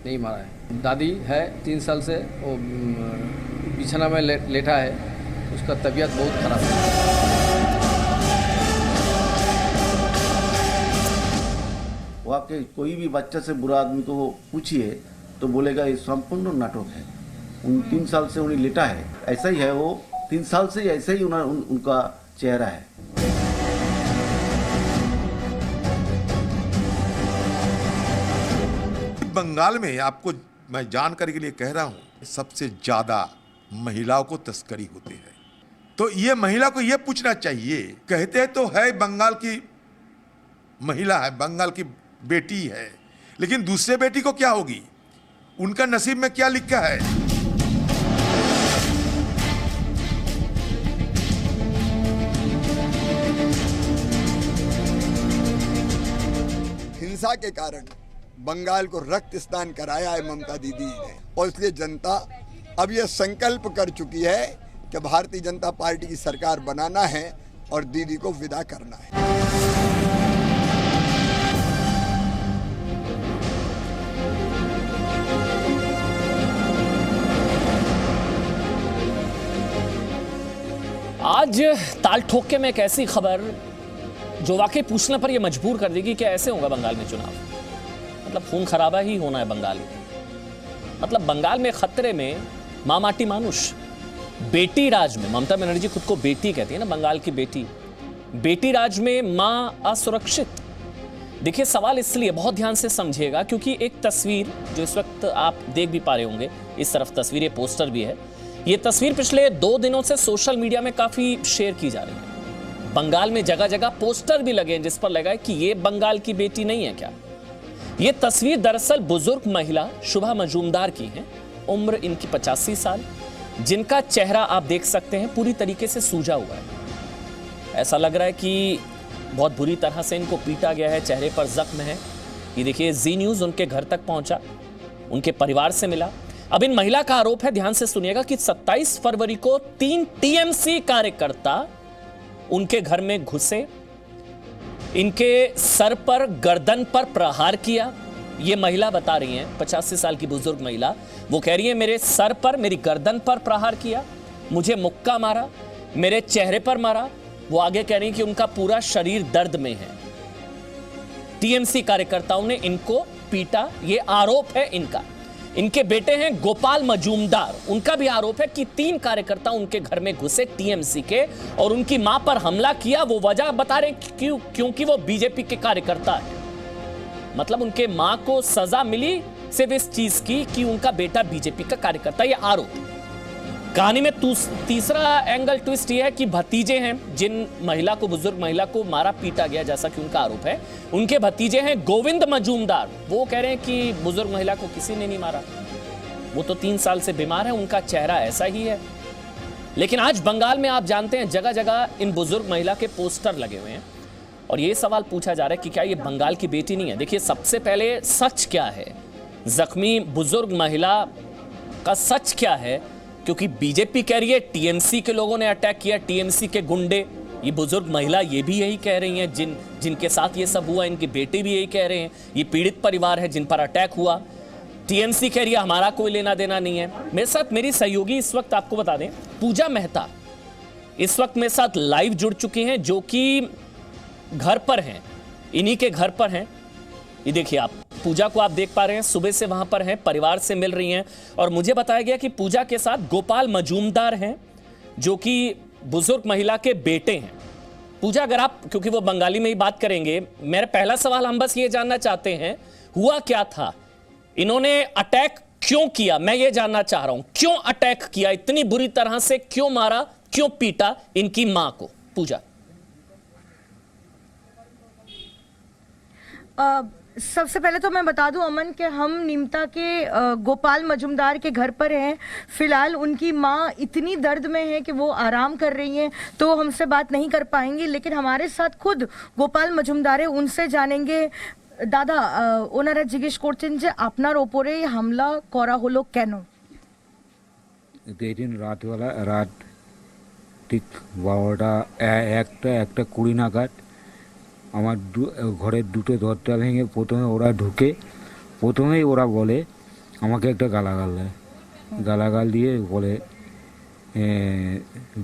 नहीं मारा है। दादी है 3 साल से वो बिछना में लेटा है, उसका तबीयत बहुत खराब है। वहाँ के कोई भी बच्चा से बुरा आदमी को वो पूछिए तो बोलेगा ये संपूर्ण नाटक है। 3 साल से उन्हें लेटा है, ऐसा ही है वो 3 साल से ऐसा ही उनका चेहरा है। बंगाल में आपको मैं जानकारी के लिए कह रहा हूं, सबसे ज्यादा महिलाओं को तस्करी होती है। तो ये महिला को ये पूछना चाहिए, कहते हैं तो है बंगाल की महिला है, बंगाल की बेटी है, लेकिन दूसरे बेटी को क्या होगी, उनका नसीब में क्या लिखा है। हिंसा के कारण बंगाल को रक्त स्नान कराया है ममता दीदी ने, और इसलिए जनता अब यह संकल्प कर चुकी है कि भारतीय जनता पार्टी की सरकार बनाना है और दीदी को विदा करना है। आज ताल ठोके में एक ऐसी खबर जो वाकई पूछने पर यह मजबूर कर देगी कि ऐसे होगा बंगाल में चुनाव। मतलब खून खराबा ही होना है बंगाल में। मतलब बंगाल में खतरे में माँ माटी मानुष, बेटी राज में, ममता बनर्जी खुद को बेटी कहती है ना, बंगाल की बेटी, बेटी राज में माँ असुरक्षित। देखिए सवाल इसलिए बहुत ध्यान से समझिएगा क्योंकि एक तस्वीर जो इस वक्त आप देख भी पा रहे होंगे, इस तरफ तस्वीर, पोस्टर भी है, ये तस्वीर पिछले 2 दिनों से सोशल मीडिया में काफी शेयर की जा रही है। बंगाल में जगह जगह पोस्टर भी लगे हैं जिस पर लगा है कि ये बंगाल की बेटी नहीं है क्या। ये तस्वीर दरअसल बुजुर्ग महिला शुभा मजूमदार की है। उम्र इनकी 85 साल, जिनका चेहरा आप देख सकते हैं पूरी तरीके से सूजा हुआ है। ऐसा लग रहा है कि बहुत बुरी तरह से इनको पीटा गया है, चेहरे पर जख्म है। ये देखिए जी न्यूज़ उनके घर तक पहुंचा, उनके परिवार से मिला। अब इन महिला का आरोप है, ध्यान से सुनिएगा, कि 27 फरवरी को 3 टीएमसी कार्यकर्ता उनके घर में घुसे, इनके सर पर, गर्दन पर प्रहार किया। ये महिला बता रही हैं, 85 साल की बुजुर्ग महिला, वो कह रही है मेरे सर पर, मेरी गर्दन पर प्रहार किया, मुझे मुक्का मारा, मेरे चेहरे पर मारा। वो आगे कह रही है कि उनका पूरा शरीर दर्द में है। टीएमसी कार्यकर्ताओं ने इनको पीटा, ये आरोप है इनका। इनके बेटे हैं गोपाल मजूमदार, उनका भी आरोप है कि 3 कार्यकर्ता उनके घर में घुसे टीएमसी के और उनकी मां पर हमला किया। वो वजह बता रहे क्योंकि वो बीजेपी के कार्यकर्ता है। मतलब उनके मां को सजा मिली सिर्फ इस चीज की कि उनका बेटा बीजेपी का कार्यकर्ता, ये आरोप। कहानी में तीसरा एंगल ट्विस्ट ये है कि भतीजे हैं जिन महिला को, बुजुर्ग महिला को मारा पीटा गया जैसा कि उनका आरोप है, उनके भतीजे हैं गोविंद मजूमदार। वो कह रहे हैं कि बुजुर्ग महिला को किसी ने नहीं मारा, वो तो 3 साल से बीमार है, उनका चेहरा ऐसा ही है। लेकिन आज बंगाल में आप जानते हैं जगह जगह इन बुजुर्ग महिला के पोस्टर लगे हुए हैं और ये सवाल पूछा जा रहा है कि क्या ये बंगाल की बेटी नहीं है। देखिए सबसे पहले सच क्या है, जख्मी बुजुर्ग महिला का सच क्या है, क्योंकि बीजेपी कह रही है टीएमसी के लोगों ने अटैक किया, टीएमसी के गुंडे। ये बुजुर्ग महिला ये भी यही कह रही हैं, जिनके साथ ये सब हुआ, इनकी बेटी भी यही कह रहे हैं, ये पीड़ित परिवार है जिन पर अटैक हुआ। टीएमसी कह रही है हमारा कोई लेना देना नहीं है। मेरे साथ मेरी सहयोगी इस वक्त, आपको बता दें, पूजा मेहता इस वक्त मेरे साथ लाइव जुड़ चुकी हैं, जो कि घर पर हैं, इन्हीं के घर पर हैं। ये देखिए आप पूजा को आप देख पा रहे हैं, सुबह से वहां पर हैं, परिवार से मिल रही हैं। और मुझे बताया गया कि पूजा के साथ गोपाल मजूमदार हैं जो कि बुजुर्ग महिला के बेटे हैं। पूजा अगर आप, क्योंकि वो बंगाली में ही बात करेंगे, मेरा पहला सवाल हम बस ये जानना चाहते हैं, हुआ क्या था, इन्होंने अटैक क्यों किया, मैं ये जानना चाह रहा हूं, क्यों अटैक किया, इतनी बुरी तरह से क्यों मारा, क्यों पीटा इनकी मां को। पूजा सबसे पहले तो मैं बता दूं अमन कि हम निमता के गोपाल मजूमदार के घर पर हैं। फिलहाल उनकी मां इतनी दर्द में है कि वो आराम कर रही हैं, तो हमसे बात नहीं कर पाएंगी। लेकिन हमारे साथ खुद गोपाल मजूमदार है, उनसे जानेंगे। दादा, ওনারা জিজ্ঞেস করছেন যে আপনার ওপরে হামলা করা হলো কেন? এদিন রাতবেলা, রাত ঠিক 12টা 1টা 20 নাগাদ আমার ঘরের দুটো দরজা ভেঙে প্রথমে ওরা ঢুকে, প্রথমেই ওরা বলে আমাকে একটা গালাগাল দেয়, গালাগাল দিয়ে বলে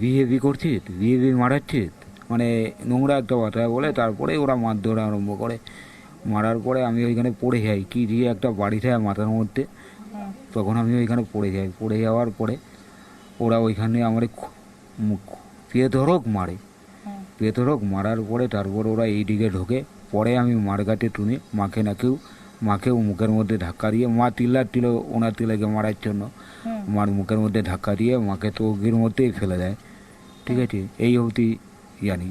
বিহেভি করছিস, বিহেভি মারাচ্ছিস, মানে নোংরা একটা কথা বলে। তারপরে ওরা মারধর আরম্ভ করে, মারার পরে আমি ওইখানে পড়ে যাই, কি দিয়ে একটা বাড়ি থাকে মাথার মধ্যে, তখন আমি ওইখানে পড়ে যাই। পড়ে যাওয়ার পরে ওরা ওইখানে আমার পেধরক মারে, পেধরক মারার পরে তারপর ওরা এই দিকে ঢোকে। পরে আমি মার গাতে টুনে মাকেও মুখের মধ্যে ধাক্কা দিয়ে, মা তিল ওনার তিলাকে মারার জন্য মার মুখের মধ্যে ধাক্কা দিয়ে মাকে তো অগ্নির মধ্যেই ফেলে দেয়। ঠিক আছে, এই অবধি জানি।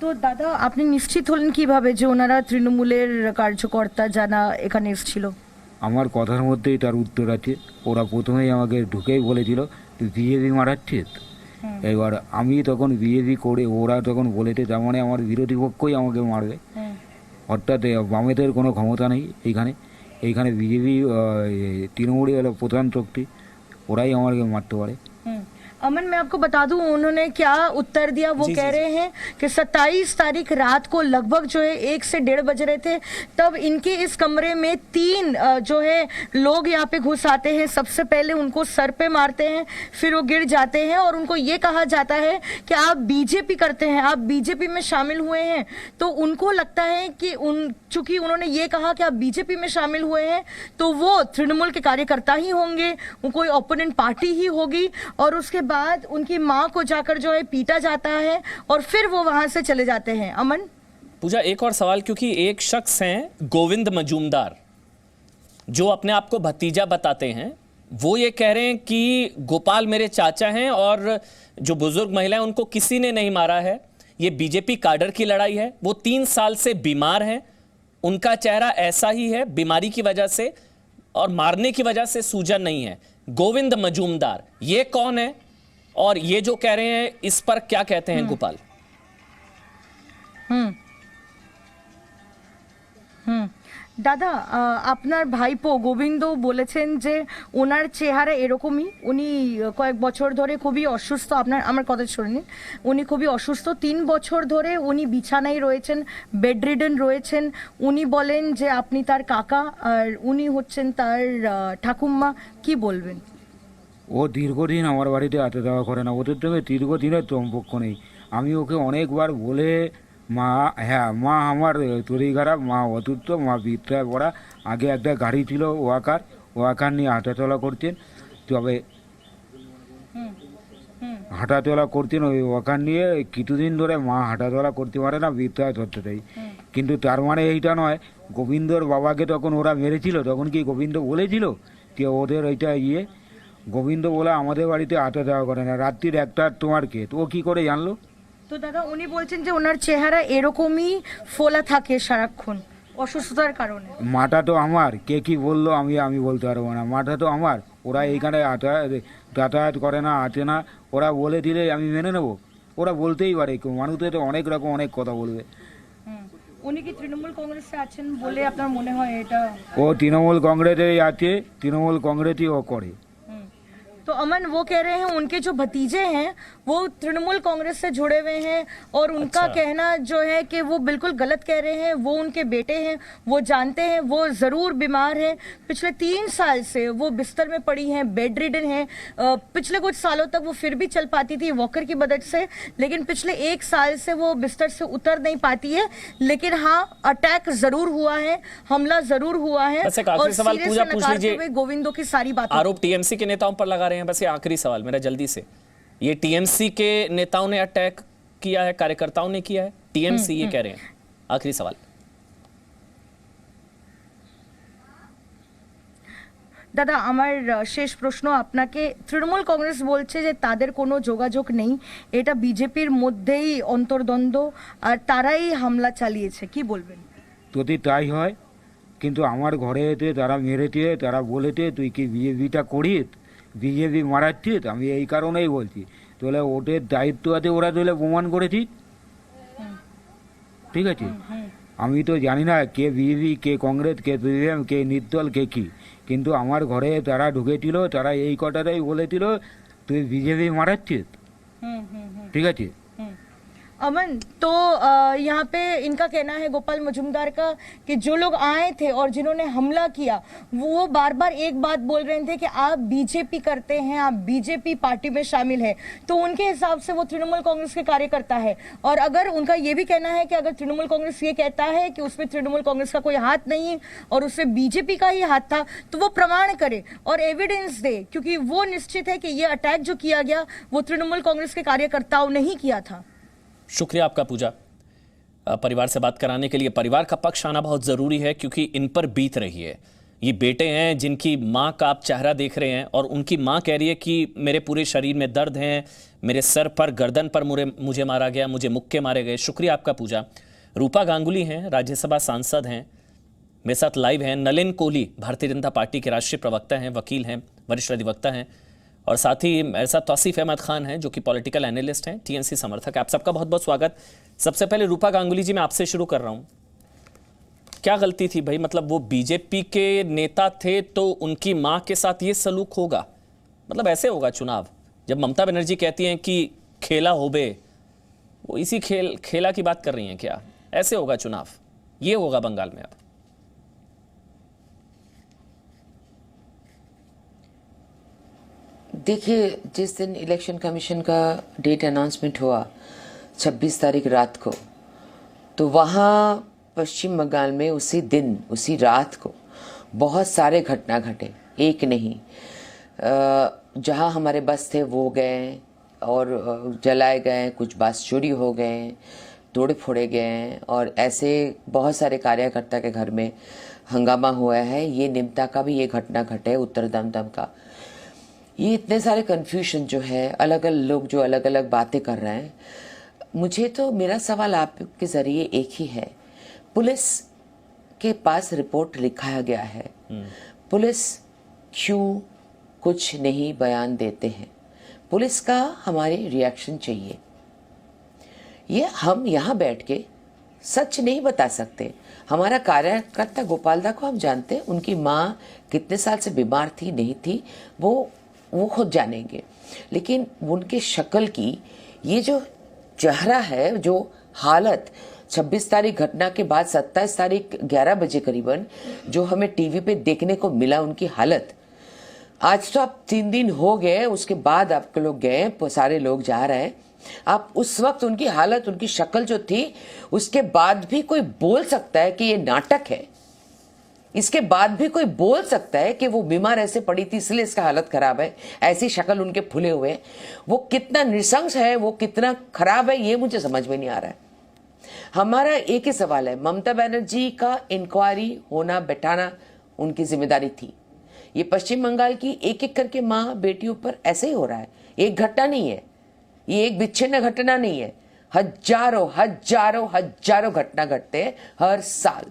তো দাদা আপনি নিশ্চিত হলেন কিভাবে যে ওনারা তৃণমূলের কার্যকর্তা জানা এখানে এসেছিল? আমার কথার মধ্যেই তার উত্তর আছে। ওরা প্রথমেই আমাকে ঢুকেই বলেছিল তুই বিজেপি মারাচ্ছিস। এবার আমি তখন বিজেপি করে ওরা তখন বলেছে তার মানে আমার বিরোধী পক্ষই আমাকে মারবে। অর্থাৎ বামেদের কোনো ক্ষমতা নেই এইখানে বিজেপি তৃণমূলই হলো প্রধান শক্তি, ওরাই আমাকে মারতে পারে। अमन मैं आपको बता दूं उन्होंने क्या उत्तर दिया। वो कह रहे हैं कि 27 तारीख रात को लगभग जो है 1 से 1:30 बज रहे थे, तब इनके इस कमरे में 3 जो है लोग यहाँ पे घुस आते हैं। सबसे पहले उनको सर पे मारते हैं, फिर वो गिर जाते हैं और उनको ये कहा जाता है कि आप बीजेपी करते हैं, आप बीजेपी में शामिल हुए हैं। तो उनको लगता है कि चूंकि उन्होंने ये कहा कि आप बीजेपी में शामिल हुए हैं तो वो तृणमूल के कार्यकर्ता ही होंगे, वो कोई ओपोनेंट पार्टी ही होगी। और उसके बाद उनकी मां को जाकर जो है पीटा जाता है और फिर वो वहां से चले जाते हैं। अमन पूजा एक और सवाल, क्योंकि एक शख्स हैं गोविंद मजूमदार जो अपने आप को भतीजा बताते हैं, वो ये कह रहे हैं कि गोपाल मेरे चाचा हैं और जो बुजुर्ग महिला है उनको किसी ने नहीं मारा है, ये बीजेपी काडर की लड़ाई है। वो 3 साल से बीमार हैं, उनका चेहरा ऐसा ही है बीमारी की वजह से, और मारने की वजह से सूजन नहीं है। गोविंद मजूमदार ये कौन है और ये जो कह रहे हैं इस पर क्या कहते हैं गोपाल? দাদা আপনার ভাইপো গোবিন্দ বলেছেন যে ওনার চেহারা এরকমই, উনি কয়েক বছর ধরে খুবই অসুস্থ। আমার কথা শুনুন, উনি খুবই অসুস্থ, 3 বছর ধরে উনি বিছানায় রয়েছেন, বেড রিডেন রয়েছেন। উনি বলেন যে আপনি তার কাকা আর উনি হচ্ছেন তার ঠাকুমা, কি বলবেন? ও দীর্ঘদিন আমার বাড়িতে আসা যাওয়া করে না, ওদের সঙ্গে দীর্ঘদিনের সম্পর্ক নেই। আমি ওকে অনেকবার বলে মা আমার তৈরি খারাপ, মা অসুস্থ, মা বিদ্যায় পড়া, আগে একটা গাড়ি ছিল ওয়াকার নিয়ে হাঁটাচলা করতেন, তবে হাঁটাচলা করতেন ওই ওয়াকার নিয়ে। কিছুদিন ধরে মা হাঁটাচলা করতে পারে না, বিদ্যায় ধরতে দেয়। কিন্তু তার মানে এইটা নয় গোবিন্দর বাবাকে তখন ওরা মেরেছিল, তখন কি গোবিন্দ বলেছিল যে ওদের ওইটা গোবিন্দ বলে আমাদের বাড়িতে আসা যাওয়া করে না, রাত্রির 1টা তোমার কে, তো ও কী করে জানলো? তো দাদা উনি বলছেন যে ওনার চেহারা এরকমই ফোলা থাকে সারাক্ষণ অসুস্থতার কারণে। মাটা তো আমার, কে কি বললো আমি বলতে পারবো না, মাটা তো আমার। ওরা এইখানে যাতায়াত করে না, আসে না, ওরা বলে দিলে আমি মেনে নেবো? ওরা বলতেই পারে, মানুষের তো অনেক রকম অনেক কথা বলবে। উনি কি তৃণমূল কংগ্রেসে আছেন বলে আপনার মনে হয় এটা? ও তৃণমূল কংগ্রেসেই আছে, তৃণমূল কংগ্রেসই ও করে। तो अमन वो कह रहे हैं उनके जो भतीजे हैं वो तृणमूल कांग्रेस से जुड़े हुए हैं और उनका कहना जो है कि वो बिल्कुल गलत कह रहे हैं। वो उनके बेटे हैं, वो जानते हैं वो ज़रूर बीमार हैं, पिछले 3 साल से वो बिस्तर में पड़ी हैं, बेड रिडन हैं। पिछले कुछ सालों तक वो फिर भी चल पाती थी वॉकर की मदद से, लेकिन पिछले 1 साल से वो बिस्तर से उतर नहीं पाती है। लेकिन हाँ, अटैक ज़रूर हुआ है, हमला ज़रूर हुआ है। और सवाल पूजा पूछ लीजिए, गोविंदो की सारी बातें आरोप टीएमसी के नेताओं पर लगा रहे हैं। बस ये आखिरी सवाल मेरा जल्दी से, ये टीएमसी के नेताओं ने अटैक किया है, कार्यकर्ताओं ने किया है, टीएमसी ये कह रहे हैं? आखिरी सवाल দাদা আমার শেষ প্রশ্ন আপনাকে। তৃণমূল কংগ্রেস বলছে যে তাদের কোনো যোগাযোগ নেই, এটা বিজেপির মধ্যেই অন্তর্দ্বন্দ্ব আর তারাই হামলা চালিয়েছে, কি বলবেন? যদি তাই হয়, কিন্তু আমার ঘরে এতে তারা মেরেছে, তারা বলেছে তুই কি বিজেপিটা করিস, বিজেপি মারাচ্ছিস, আমি এই কারণেই বলছি। তাহলে ওদের দায়িত্ব আছে, ওরা তাহলে প্রমাণ করেছি, ঠিক আছে? আমি তো জানি না কে বিজেপি, কে কংগ্রেস, কে সিপিএম, কে নির্দল, কে কী, কিন্তু আমার ঘরে তারা ঢুকেছিল, তারা এই কথাটাই বলেছিল তুই বিজেপি মারাচ্ছিস, ঠিক আছে? अमन, तो यहाँ पे इनका कहना है गोपाल मजुमदार का कि जो लोग आए थे और जिन्होंने हमला किया वो बार बार एक बात बोल रहे थे कि आप बीजेपी करते हैं, आप बीजेपी पार्टी में शामिल है, तो उनके हिसाब से वो तृणमूल कांग्रेस के कार्यकर्ता है। और अगर उनका ये भी कहना है कि अगर तृणमूल कांग्रेस ये कहता है कि उसमें तृणमूल कांग्रेस का कोई हाथ नहीं और उसमें बीजेपी का ही हाथ था, तो वो प्रमाण करे और एविडेंस दे, क्योंकि वो निश्चित है कि ये अटैक जो किया गया वो तृणमूल कांग्रेस के कार्यकर्ताओं ने ही किया था। शुक्रिया आपका पूजा, परिवार से बात कराने के लिए। परिवार का पक्ष आना बहुत ज़रूरी है क्योंकि इन पर बीत रही है। ये बेटे हैं जिनकी माँ का आप चेहरा देख रहे हैं और उनकी माँ कह रही है कि मेरे पूरे शरीर में दर्द हैं, मेरे सर पर, गर्दन पर मुझे मारा गया, मुझे मुक्के मारे गए। शुक्रिया आपका पूजा। रूपा गांगुली हैं, राज्यसभा सांसद हैं, मेरे साथ लाइव हैं। नलिन कोहली भारतीय जनता पार्टी के राष्ट्रीय प्रवक्ता हैं, वकील हैं, वरिष्ठ अधिवक्ता हैं, और साथ ही मेरे साथ तौसीफ अहमद खान हैं जो कि पॉलिटिकल एनालिस्ट हैं, टीएमसी समर्थक। आप सबका बहुत बहुत स्वागत। सबसे पहले रूपा गांगुली जी, मैं आपसे शुरू कर रहा हूं। क्या गलती थी भाई? मतलब वो बीजेपी के नेता थे तो उनकी मां के साथ ये सलूक होगा? मतलब ऐसे होगा चुनाव? जब ममता बनर्जी कहती हैं कि खेला होबे, वो इसी खेला की बात कर रही हैं क्या? ऐसे होगा चुनाव? ये होगा बंगाल में अब? देखिए, जिस दिन इलेक्शन कमीशन का डेट अनाउंसमेंट हुआ 26 तारीख रात को, तो वहाँ पश्चिम बंगाल में उसी दिन, उसी रात को बहुत सारे घटना घटे, एक नहीं। जहाँ हमारे बस थे वो गए और जलाए गए, कुछ बस चोरी हो गए, तोड़े फोड़े गए, और ऐसे बहुत सारे कार्यकर्ता के घर में हंगामा हुआ है। ये निमता का भी ये घटना घटे, उत्तर दमदम का। ये इतने सारे कन्फ्यूजन जो है, अलग अलग लोग जो अलग अलग बातें कर रहे हैं। मुझे तो, मेरा सवाल आपके ज़रिए एक ही है, पुलिस के पास रिपोर्ट लिखाया गया है, पुलिस क्यों कुछ नहीं बयान देते हैं? पुलिस का हमारे रिएक्शन चाहिए। ये हम यहाँ बैठ के सच नहीं बता सकते। हमारा कार्यकर्ता गोपाल दा को हम जानते हैं, उनकी माँ कितने साल से बीमार थी, नहीं थी, वो खुद जानेंगे। लेकिन उनके शक्ल की ये जो चेहरा है, जो हालत 26 तारीख घटना के बाद 27 तारीख 11 बजे करीबन जो हमें टीवी पे देखने को मिला, उनकी हालत, आज तो आप 3 दिन हो गए, उसके बाद आपके लोग गए, सारे लोग जा रहे हैं। आप उस वक्त उनकी हालत, उनकी शक्ल जो थी, उसके बाद भी कोई बोल सकता है कि ये नाटक है? इसके बाद भी कोई बोल सकता है कि वो बीमार ऐसे पड़ी थी इसलिए इसका हालत खराब है, ऐसी शक्ल उनके फूले हुए? वो कितना नृशंस है, वो कितना खराब है, ये मुझे समझ में नहीं आ रहा है। हमारा एक ही सवाल है, ममता बनर्जी का इंक्वायरी होना, बैठाना उनकी जिम्मेदारी थी। ये पश्चिम बंगाल की एक एक करके माँ बेटियों पर ऐसे ही हो रहा है। एक घटना नहीं है, ये एक विच्छिन्न घटना नहीं है, हजारों हजारों हजारों घटना घटते हैं हर साल।